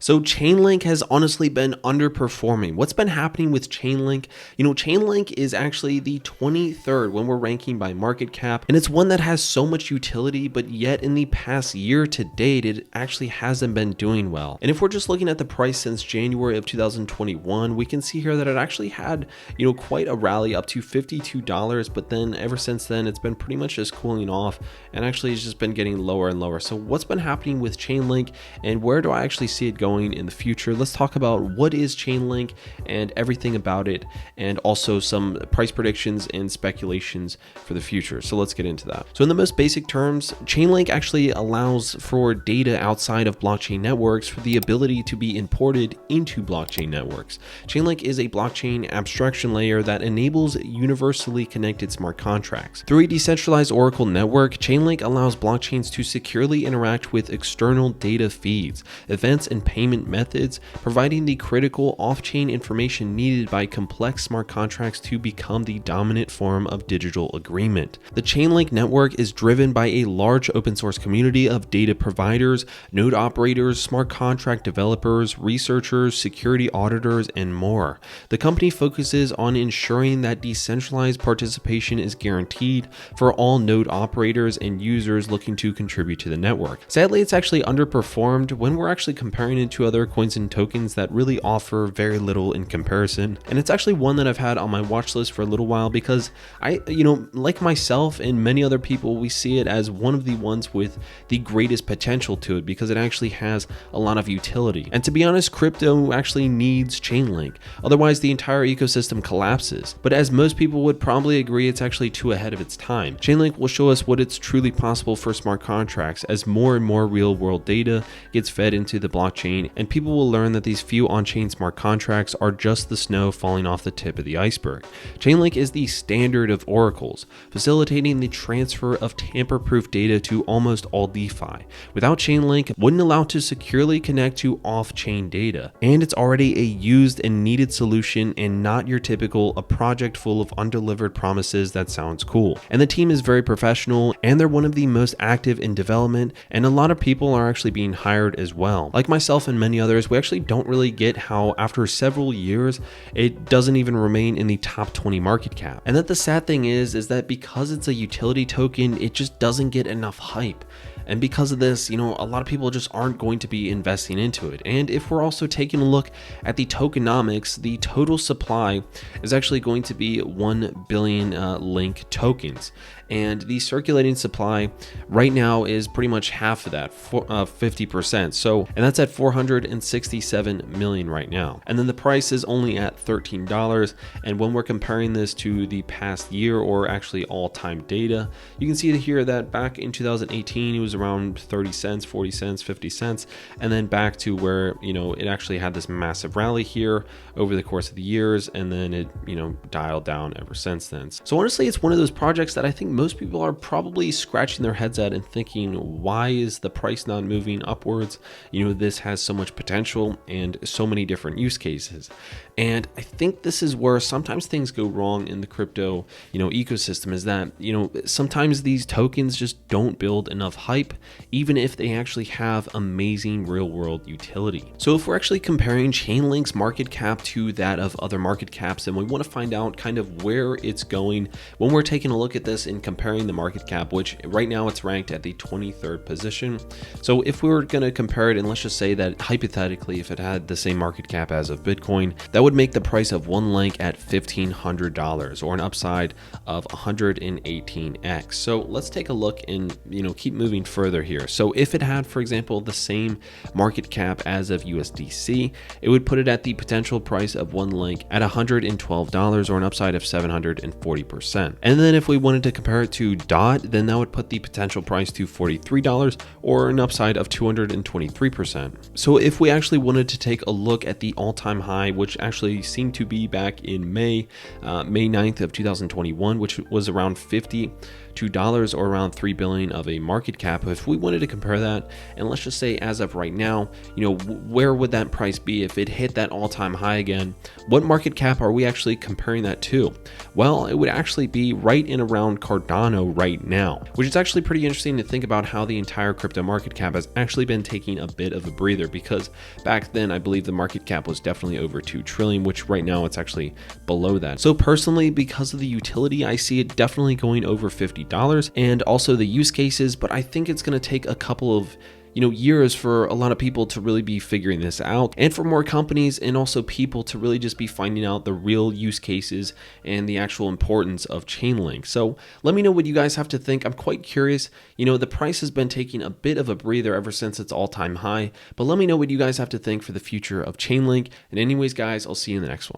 So Chainlink has honestly been underperforming. What's been happening with Chainlink? Chainlink is actually the 23rd when we're ranking by market cap, and it's one that has so much utility, but yet in the past year to date, it actually hasn't been doing well. And if we're just looking at the price since January of 2021, we can see here that it actually had, quite a rally up to $52, but then ever since then, it's been pretty much just cooling off, and actually it's just been getting lower and lower. So what's been happening with Chainlink, and where do I actually see it going in the future? Let's talk about what is Chainlink and everything about it, and also some price predictions and speculations for the future. So let's get into that. So in the most basic terms, Chainlink actually allows for data outside of blockchain networks for the ability to be imported into blockchain networks. Chainlink is a blockchain abstraction layer that enables universally connected smart contracts. Through a decentralized Oracle network, Chainlink allows blockchains to securely interact with external data feeds, events, and payment methods, providing the critical off-chain information needed by complex smart contracts to become the dominant form of digital agreement. The Chainlink network is driven by a large open source community of data providers, node operators, smart contract developers, researchers, security auditors, and more. The company focuses on ensuring that decentralized participation is guaranteed for all node operators and users looking to contribute to the network. Sadly, it's actually underperformed when we're actually comparing it to other coins and tokens that really offer very little in comparison. And it's actually one that I've had on my watch list for a little while because like myself and many other people, we see it as one of the ones with the greatest potential to it because it actually has a lot of utility. And to be honest, crypto actually needs Chainlink. Otherwise, the entire ecosystem collapses. But as most people would probably agree, it's actually too ahead of its time. Chainlink will show us what it's truly possible for smart contracts as more and more real-world data gets fed into the blockchain, and people will learn that these few on-chain smart contracts are just the snow falling off the tip of the iceberg. Chainlink is the standard of oracles, facilitating the transfer of tamper-proof data to almost all DeFi. Without Chainlink, it wouldn't allow to securely connect to off-chain data, and it's already a used and needed solution and not your typical a project full of undelivered promises that sounds cool. And the team is very professional, and they're one of the most active in development, and a lot of people are actually being hired as well. Like myself and many others, we actually don't really get how after several years, it doesn't even remain in the top 20 market cap. And that the sad thing is that because it's a utility token, it just doesn't get enough hype. And because of this, a lot of people just aren't going to be investing into it. And if we're also taking a look at the tokenomics, the total supply is actually going to be 1 billion link tokens. And the circulating supply right now is pretty much half of that, 50%. So, and that's at 467 million right now. And then the price is only at $13. And when we're comparing this to the past year, or actually all-time data, you can see here that back in 2018, it was around 30 cents, 40 cents, 50 cents. And then back to where, it actually had this massive rally here over the course of the years. And then it, dialed down ever since then. So honestly, it's one of those projects that I think most people are probably scratching their heads at and thinking, why is the price not moving upwards? This has so much potential and so many different use cases. And I think this is where sometimes things go wrong in the crypto, ecosystem, is that, sometimes these tokens just don't build enough hype, even if they actually have amazing real world utility. So if we're actually comparing Chainlink's market cap to that of other market caps, and we want to find out kind of where it's going when we're taking a look at this and comparing the market cap, which right now it's ranked at the 23rd position. So if we were going to compare it, and let's just say that hypothetically, if it had the same market cap as of Bitcoin, that would make the price of one link at $1,500, or an upside of 118x. So let's take a look and keep moving further here. So if it had, for example, the same market cap as of USDC, it would put it at the potential price of one link at $112, or an upside of 740%. And then if we wanted to compare it to DOT, then that would put the potential price to $43, or an upside of 223%. So if we actually wanted to take a look at the all-time high, which actually seemed to be back in May 9th of 2021, which was around 50, $2 or around 3 billion of a market cap. If we wanted to compare that, and let's just say as of right now, where would that price be if it hit that all-time high again? What market cap are we actually comparing that to? Well, it would actually be right in around Cardano right now, which is actually pretty interesting to think about how the entire crypto market cap has actually been taking a bit of a breather, because back then I believe the market cap was definitely over 2 trillion, which right now it's actually below that. So personally, because of the utility, I see it definitely going over $50 and also the use cases, but I think it's going to take a couple of years for a lot of people to really be figuring this out, and for more companies and also people to really just be finding out the real use cases and the actual importance of Chainlink. So let me know what you guys have to think. I'm quite curious. The price has been taking a bit of a breather ever since its all-time high, but let me know what you guys have to think for the future of Chainlink. And anyways, guys, I'll see you in the next one.